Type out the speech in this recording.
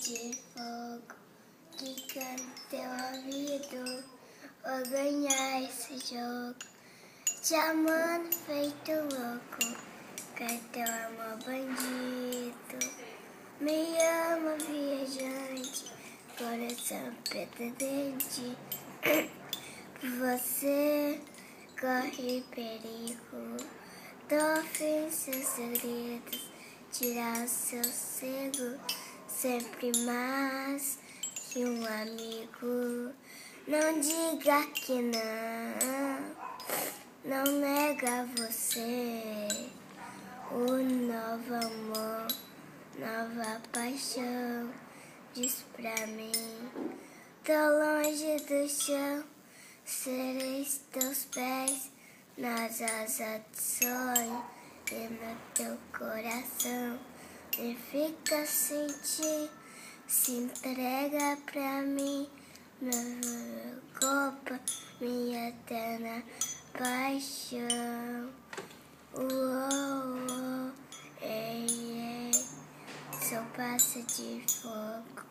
de fogo que canta teu ouvido. Vou ganhar esse jogo, te amando feito louco, que teu amor bandido. Me ama viajante, coração pretendente. Você corre perigo, dou seus segredos, tirar o seu cego, sempre mais que um amigo. Não diga que não nega você, o novo amor, nova paixão, diz pra mim, tô longe do chão, serei teus pés, nas asas de sonho e no teu coração, e fica sem ti, se entrega pra mim, meu corpo, minha eterna paixão. Ei, ei, sou passo de fogo.